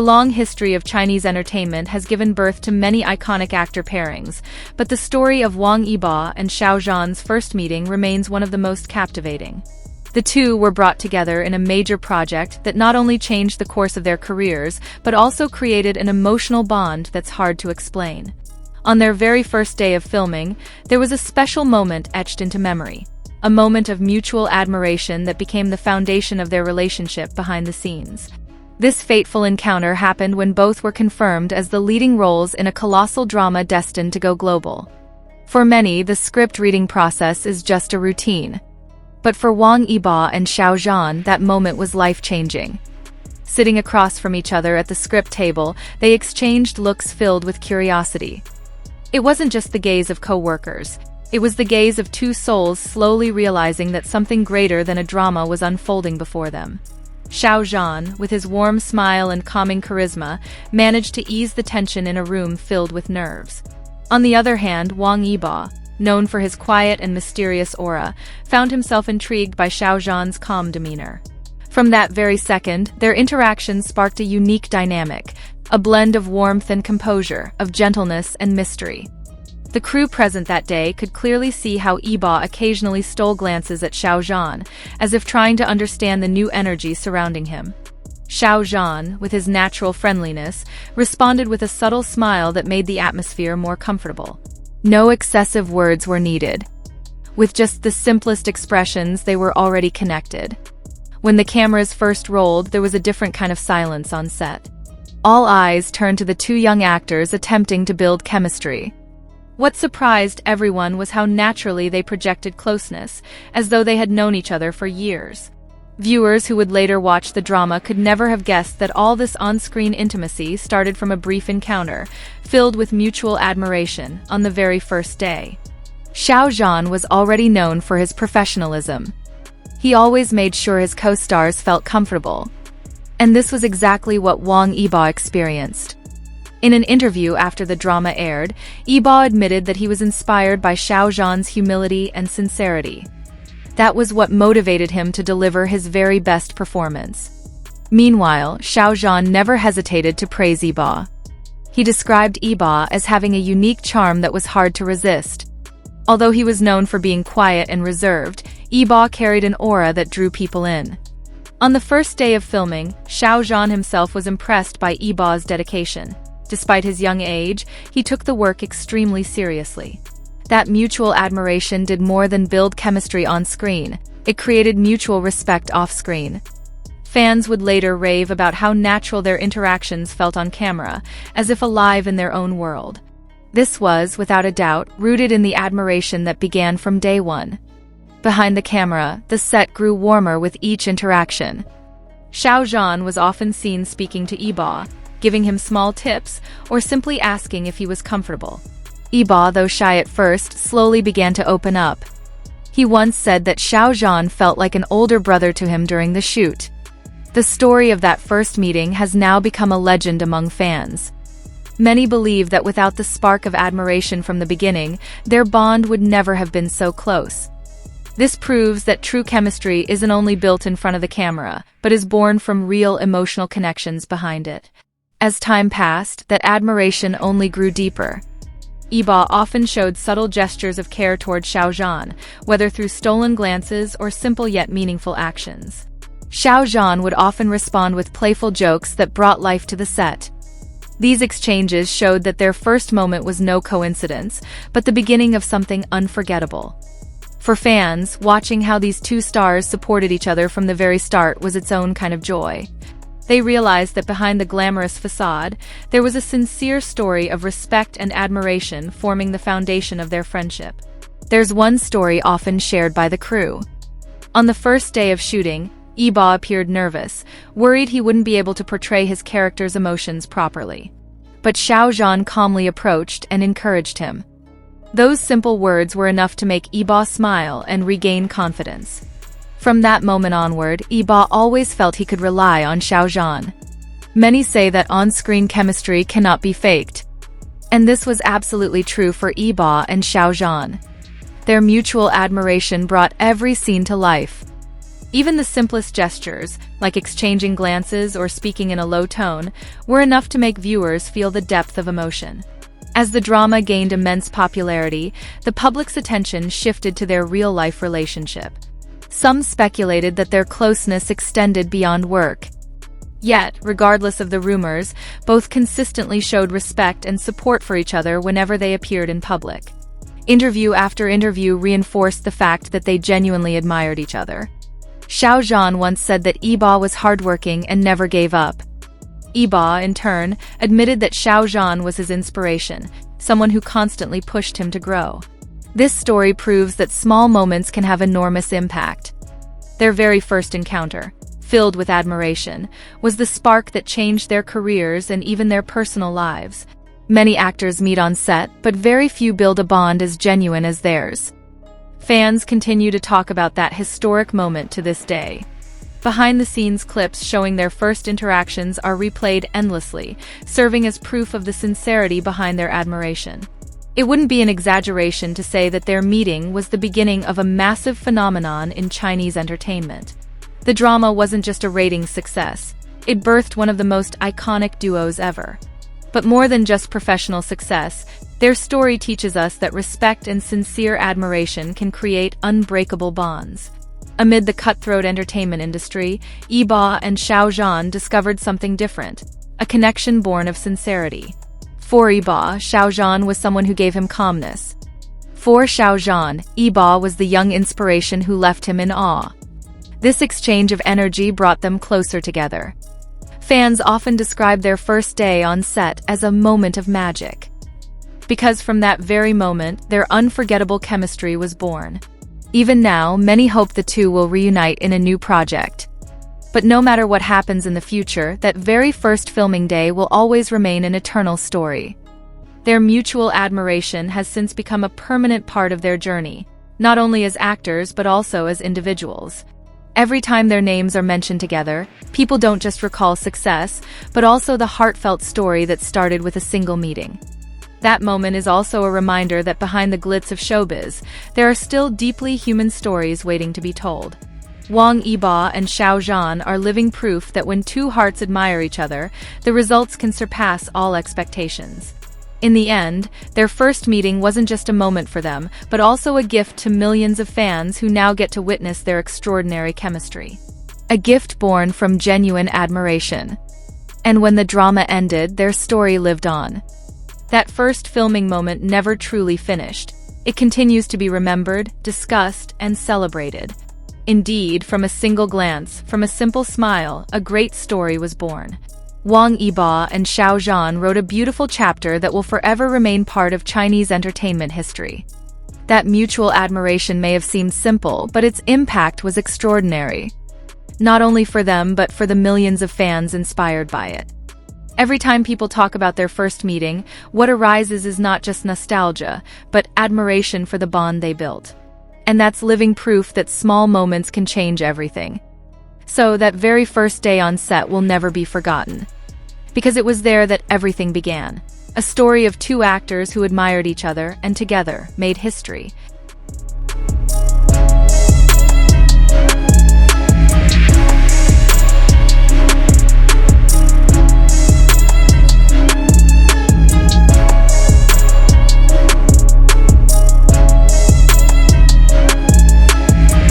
long history of Chinese entertainment has given birth to many iconic actor pairings, but the story of Wang Yibo and Xiao Zhan's first meeting remains one of the most captivating. The two were brought together in a major project that not only changed the course of their careers, but also created an emotional bond that's hard to explain. On their very first day of filming, there was a special moment etched into memory. A moment of mutual admiration that became the foundation of their relationship behind the scenes. This fateful encounter happened when both were confirmed as the leading roles in a colossal drama destined to go global. For many, the script reading process is just a routine. But for Wang Yibo and Xiao Zhan, that moment was life-changing. Sitting across from each other at the script table, they exchanged looks filled with curiosity. It wasn't just the gaze of co-workers. It was the gaze of two souls slowly realizing that something greater than a drama was unfolding before them. Xiao Zhan, with his warm smile and calming charisma, managed to ease the tension in a room filled with nerves. On the other hand, Wang Yibo, known for his quiet and mysterious aura, found himself intrigued by Xiao Zhan's calm demeanor. From that very second, their interaction sparked a unique dynamic, a blend of warmth and composure, of gentleness and mystery. The crew present that day could clearly see how Yibo occasionally stole glances at Xiao Zhan, as if trying to understand the new energy surrounding him. Xiao Zhan, with his natural friendliness, responded with a subtle smile that made the atmosphere more comfortable. No excessive words were needed. With just the simplest expressions, they were already connected. When the cameras first rolled, there was a different kind of silence on set. All eyes turned to the two young actors attempting to build chemistry. What surprised everyone was how naturally they projected closeness, as though they had known each other for years. Viewers who would later watch the drama could never have guessed that all this on-screen intimacy started from a brief encounter, filled with mutual admiration, on the very first day. Xiao Zhan was already known for his professionalism. He always made sure his co-stars felt comfortable. And this was exactly what Wang Yibo experienced. In an interview after the drama aired, Yibo admitted that he was inspired by Xiao Zhan's humility and sincerity. That was what motivated him to deliver his very best performance. Meanwhile, Xiao Zhan never hesitated to praise Yibo. He described Yibo as having a unique charm that was hard to resist. Although he was known for being quiet and reserved, Yibo carried an aura that drew people in. On the first day of filming, Xiao Zhan himself was impressed by Yibo's dedication. Despite his young age, he took the work extremely seriously. That mutual admiration did more than build chemistry on screen. It created mutual respect off-screen. Fans would later rave about how natural their interactions felt on camera, as if alive in their own world. This was, without a doubt, rooted in the admiration that began from day one. Behind the camera, the set grew warmer with each interaction. Xiao Zhan was often seen speaking to Yibo, giving him small tips, or simply asking if he was comfortable. Yibo, though shy at first, slowly began to open up. He once said that Xiao Zhan felt like an older brother to him during the shoot. The story of that first meeting has now become a legend among fans. Many believe that without the spark of admiration from the beginning, their bond would never have been so close. This proves that true chemistry isn't only built in front of the camera, but is born from real emotional connections behind it. As time passed, that admiration only grew deeper. Yibo often showed subtle gestures of care toward Xiao Zhan, whether through stolen glances or simple yet meaningful actions. Xiao Zhan would often respond with playful jokes that brought life to the set. These exchanges showed that their first moment was no coincidence, but the beginning of something unforgettable. For fans, watching how these two stars supported each other from the very start was its own kind of joy. They realized that behind the glamorous facade, there was a sincere story of respect and admiration forming the foundation of their friendship. There's one story often shared by the crew. On the first day of shooting, Yibo appeared nervous, worried he wouldn't be able to portray his character's emotions properly. But Xiao Zhan calmly approached and encouraged him. Those simple words were enough to make Yibo smile and regain confidence. From that moment onward, Yibo always felt he could rely on Xiao Zhan. Many say that on-screen chemistry cannot be faked. And this was absolutely true for Yibo and Xiao Zhan. Their mutual admiration brought every scene to life. Even the simplest gestures, like exchanging glances or speaking in a low tone, were enough to make viewers feel the depth of emotion. As the drama gained immense popularity, the public's attention shifted to their real-life relationship. Some speculated that their closeness extended beyond work. Yet, regardless of the rumors, both consistently showed respect and support for each other whenever they appeared in public. Interview after interview reinforced the fact that they genuinely admired each other. Xiao Zhan once said that Yibo was hardworking and never gave up. Yibo, in turn, admitted that Xiao Zhan was his inspiration, someone who constantly pushed him to grow. This story proves that small moments can have enormous impact. Their very first encounter, filled with admiration, was the spark that changed their careers and even their personal lives. Many actors meet on set, but very few build a bond as genuine as theirs. Fans continue to talk about that historic moment to this day. Behind-the-scenes clips showing their first interactions are replayed endlessly, serving as proof of the sincerity behind their admiration. It wouldn't be an exaggeration to say that their meeting was the beginning of a massive phenomenon in Chinese entertainment. The drama wasn't just a ratings success, it birthed one of the most iconic duos ever. But more than just professional success, their story teaches us that respect and sincere admiration can create unbreakable bonds. Amid the cutthroat entertainment industry, Yibo and Xiao Zhan discovered something different, a connection born of sincerity. For Yibo, Xiao Zhan was someone who gave him calmness. For Xiao Zhan, Yibo was the young inspiration who left him in awe. This exchange of energy brought them closer together. Fans often describe their first day on set as a moment of magic. Because from that very moment, their unforgettable chemistry was born. Even now, many hope the two will reunite in a new project. But no matter what happens in the future, that very first filming day will always remain an eternal story. Their mutual admiration has since become a permanent part of their journey, not only as actors but also as individuals. Every time their names are mentioned together, people don't just recall success, but also the heartfelt story that started with a single meeting. That moment is also a reminder that behind the glitz of showbiz, there are still deeply human stories waiting to be told. Wang Yibo and Xiao Zhan are living proof that when two hearts admire each other, the results can surpass all expectations. In the end, their first meeting wasn't just a moment for them, but also a gift to millions of fans who now get to witness their extraordinary chemistry. A gift born from genuine admiration. And when the drama ended, their story lived on. That first filming moment never truly finished. It continues to be remembered, discussed, and celebrated. Indeed, from a single glance, from a simple smile, a great story was born. Wang Yibo and Xiao Zhan wrote a beautiful chapter that will forever remain part of Chinese entertainment history. That mutual admiration may have seemed simple, but its impact was extraordinary. Not only for them, but for the millions of fans inspired by it. Every time people talk about their first meeting, what arises is not just nostalgia, but admiration for the bond they built. And that's living proof that small moments can change everything. So that very first day on set will never be forgotten. Because it was there that everything began. A story of two actors who admired each other and together made history.